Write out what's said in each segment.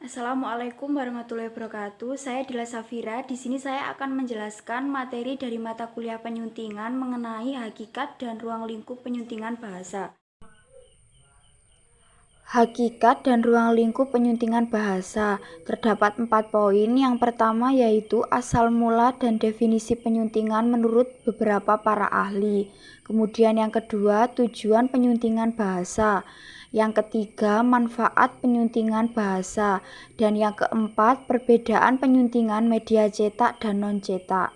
Assalamualaikum warahmatullahi wabarakatuh. Saya Dila Safira. Di sini saya akan menjelaskan materi dari mata kuliah penyuntingan mengenai hakikat dan ruang lingkup penyuntingan bahasa. Hakikat dan ruang lingkup penyuntingan bahasa. Terdapat 4 poin. Yang pertama yaitu asal mula dan definisi penyuntingan menurut beberapa para ahli. Kemudian yang kedua, tujuan penyuntingan bahasa. Yang ketiga, manfaat penyuntingan bahasa. Dan yang keempat, perbedaan penyuntingan media cetak dan non-cetak.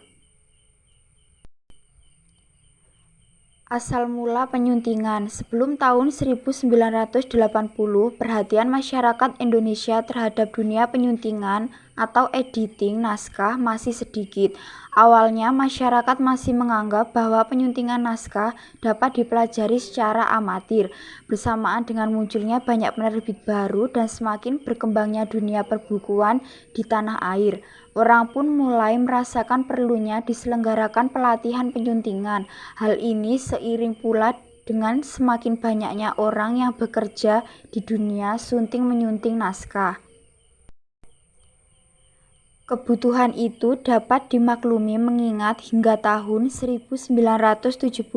Asal mula penyuntingan. Sebelum tahun 1980, perhatian masyarakat Indonesia terhadap dunia penyuntingan atau editing naskah masih sedikit. Awalnya masyarakat masih menganggap bahwa penyuntingan naskah dapat dipelajari secara amatir. Bersamaan dengan munculnya banyak penerbit baru dan semakin berkembangnya dunia perbukuan di tanah air, orang pun mulai merasakan perlunya diselenggarakan pelatihan penyuntingan. Hal ini seiring pula dengan semakin banyaknya orang yang bekerja di dunia sunting menyunting naskah. Kebutuhan itu dapat dimaklumi mengingat hingga tahun 1979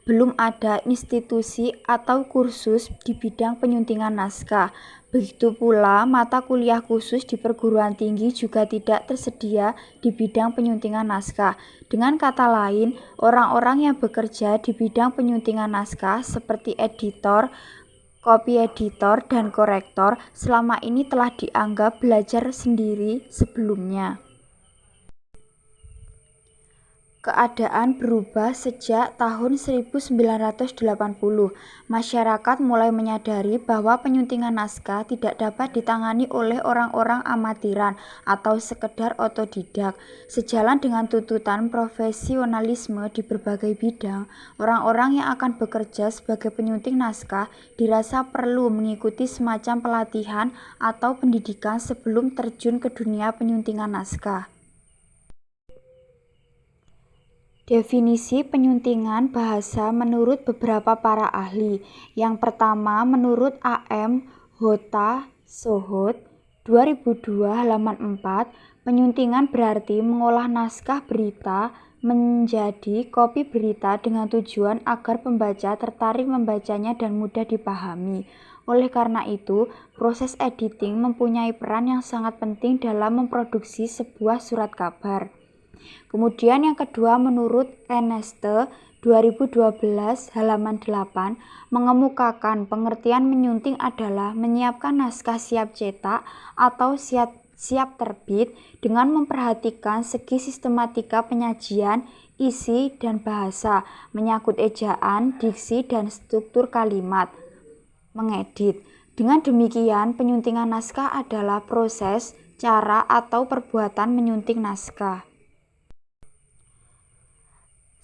belum ada institusi atau kursus di bidang penyuntingan naskah. Begitu pula mata kuliah khusus di perguruan tinggi juga tidak tersedia di bidang penyuntingan naskah. Dengan kata lain, orang-orang yang bekerja di bidang penyuntingan naskah seperti editor, copy editor, dan korektor selama ini telah dianggap belajar sendiri sebelumnya. Keadaan berubah sejak tahun 1980. Masyarakat mulai menyadari bahwa penyuntingan naskah tidak dapat ditangani oleh orang-orang amatiran atau sekedar otodidak. Sejalan dengan tuntutan profesionalisme di berbagai bidang, orang-orang yang akan bekerja sebagai penyunting naskah dirasa perlu mengikuti semacam pelatihan atau pendidikan sebelum terjun ke dunia penyuntingan naskah. Definisi penyuntingan bahasa menurut beberapa para ahli. Yang pertama, menurut A.M. Hota Sohut 2002 halaman 4, penyuntingan berarti mengolah naskah berita menjadi kopi berita dengan tujuan agar pembaca tertarik membacanya dan mudah dipahami. Oleh karena itu, proses editing mempunyai peran yang sangat penting dalam memproduksi sebuah surat kabar. Kemudian yang kedua, menurut Erneste 2012 halaman 8, mengemukakan pengertian menyunting adalah menyiapkan naskah siap cetak atau siap terbit dengan memperhatikan segi sistematika penyajian, isi, dan bahasa, menyangkut ejaan, diksi, dan struktur kalimat, mengedit. Dengan demikian, penyuntingan naskah adalah proses, cara, atau perbuatan menyunting naskah.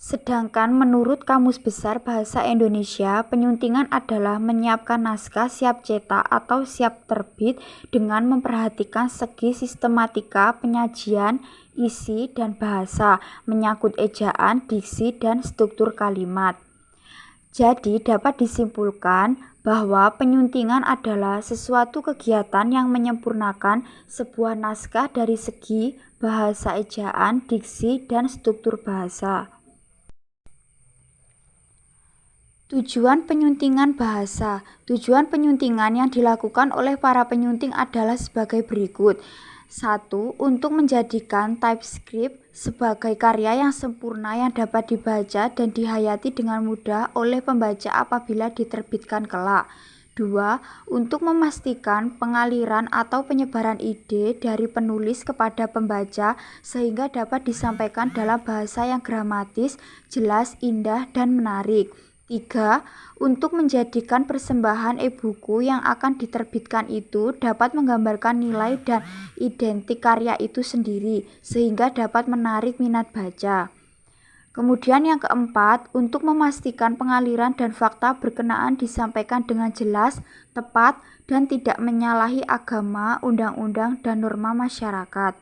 Sedangkan menurut Kamus Besar Bahasa Indonesia, penyuntingan adalah menyiapkan naskah siap cetak atau siap terbit dengan memperhatikan segi sistematika penyajian, isi, dan bahasa, menyangkut ejaan, diksi, dan struktur kalimat. Jadi dapat disimpulkan bahwa penyuntingan adalah sesuatu kegiatan yang menyempurnakan sebuah naskah dari segi bahasa ejaan, diksi, dan struktur bahasa. Tujuan penyuntingan bahasa. Tujuan penyuntingan yang dilakukan oleh para penyunting adalah sebagai berikut. 1. Untuk menjadikan TypeScript sebagai karya yang sempurna yang dapat dibaca dan dihayati dengan mudah oleh pembaca apabila diterbitkan kelak. 2. Untuk memastikan pengaliran atau penyebaran ide dari penulis kepada pembaca sehingga dapat disampaikan dalam bahasa yang gramatis, jelas, indah, dan menarik. 3. Untuk menjadikan persembahan e-buku yang akan diterbitkan itu dapat menggambarkan nilai dan identik karya itu sendiri, sehingga dapat menarik minat baca. Kemudian yang keempat, untuk memastikan pengaliran dan fakta berkenaan disampaikan dengan jelas, tepat, dan tidak menyalahi agama, undang-undang, dan norma masyarakat.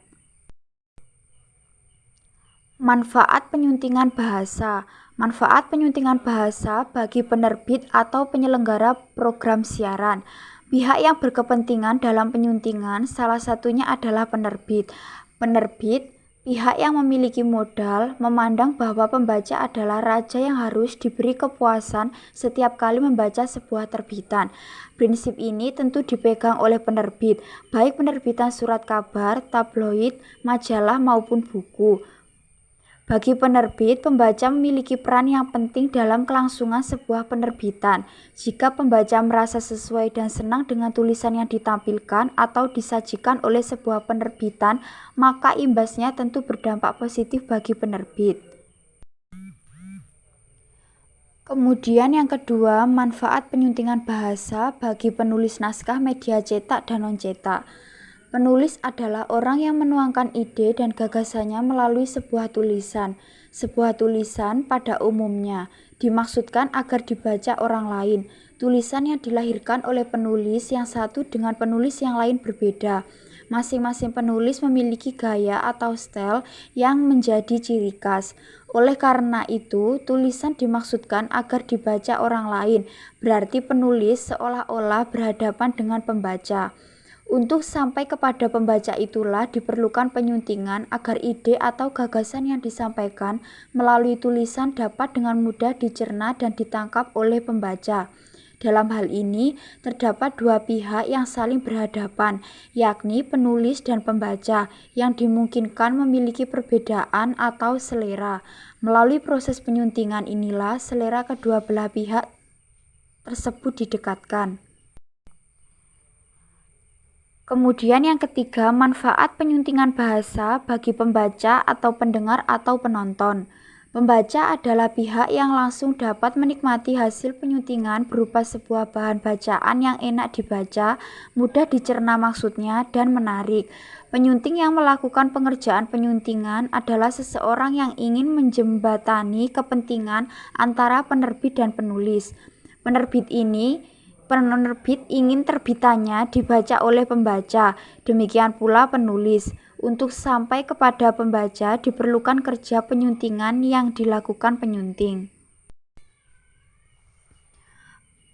Manfaat penyuntingan bahasa. Manfaat penyuntingan bahasa bagi penerbit atau penyelenggara program siaran. Pihak yang berkepentingan dalam penyuntingan salah satunya adalah penerbit. Penerbit, pihak yang memiliki modal, memandang bahwa pembaca adalah raja yang harus diberi kepuasan setiap kali membaca sebuah terbitan. Prinsip ini tentu dipegang oleh penerbit, baik penerbitan surat kabar, tabloid, majalah maupun buku. Bagi penerbit, pembaca memiliki peran yang penting dalam kelangsungan sebuah penerbitan. Jika pembaca merasa sesuai dan senang dengan tulisan yang ditampilkan atau disajikan oleh sebuah penerbitan, maka imbasnya tentu berdampak positif bagi penerbit. Kemudian yang kedua, manfaat penyuntingan bahasa bagi penulis naskah media cetak dan non-cetak. Penulis adalah orang yang menuangkan ide dan gagasannya melalui sebuah tulisan. Sebuah tulisan pada umumnya dimaksudkan agar dibaca orang lain. Tulisan yang dilahirkan oleh penulis yang satu dengan penulis yang lain berbeda. Masing-masing penulis memiliki gaya atau style yang menjadi ciri khas. Oleh karena itu, tulisan dimaksudkan agar dibaca orang lain. Berarti penulis seolah-olah berhadapan dengan pembaca. Untuk sampai kepada pembaca itulah diperlukan penyuntingan agar ide atau gagasan yang disampaikan melalui tulisan dapat dengan mudah dicerna dan ditangkap oleh pembaca. Dalam hal ini, terdapat dua pihak yang saling berhadapan, yakni penulis dan pembaca, yang dimungkinkan memiliki perbedaan atau selera. Melalui proses penyuntingan inilah selera kedua belah pihak tersebut didekatkan. Kemudian yang ketiga, manfaat penyuntingan bahasa bagi pembaca atau pendengar atau penonton. Pembaca adalah pihak yang langsung dapat menikmati hasil penyuntingan berupa sebuah bahan bacaan yang enak dibaca, mudah dicerna maksudnya, dan menarik. Penyunting yang melakukan pengerjaan penyuntingan adalah seseorang yang ingin menjembatani kepentingan antara penerbit dan penulis. Penerbit ingin terbitannya dibaca oleh pembaca, demikian pula penulis. Untuk sampai kepada pembaca diperlukan kerja penyuntingan yang dilakukan penyunting.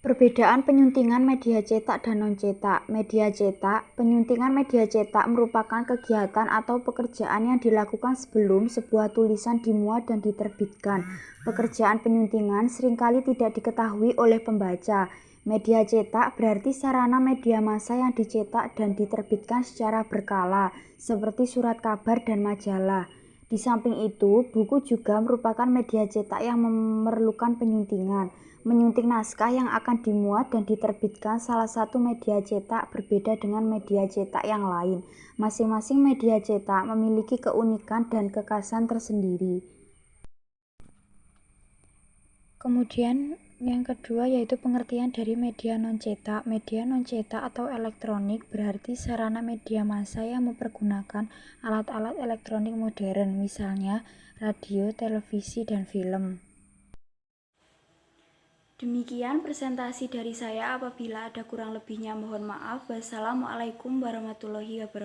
Perbedaan penyuntingan media cetak dan non-cetak. Media cetak, penyuntingan media cetak merupakan kegiatan atau pekerjaan yang dilakukan sebelum sebuah tulisan dimuat dan diterbitkan. Pekerjaan penyuntingan seringkali tidak diketahui oleh pembaca. Media cetak berarti sarana media massa yang dicetak dan diterbitkan secara berkala, seperti surat kabar dan majalah. Di samping itu, buku juga merupakan media cetak yang memerlukan penyuntingan. Menyunting naskah yang akan dimuat dan diterbitkan salah satu media cetak berbeda dengan media cetak yang lain. Masing-masing media cetak memiliki keunikan dan kekhasan tersendiri. Kemudian yang kedua yaitu pengertian dari media non-cetak. Media non-cetak atau elektronik berarti sarana media massa yang mempergunakan alat-alat elektronik modern, misalnya radio, televisi, dan film. Demikian presentasi dari saya. Apabila ada kurang lebihnya mohon maaf. Wassalamualaikum warahmatullahi wabarakatuh.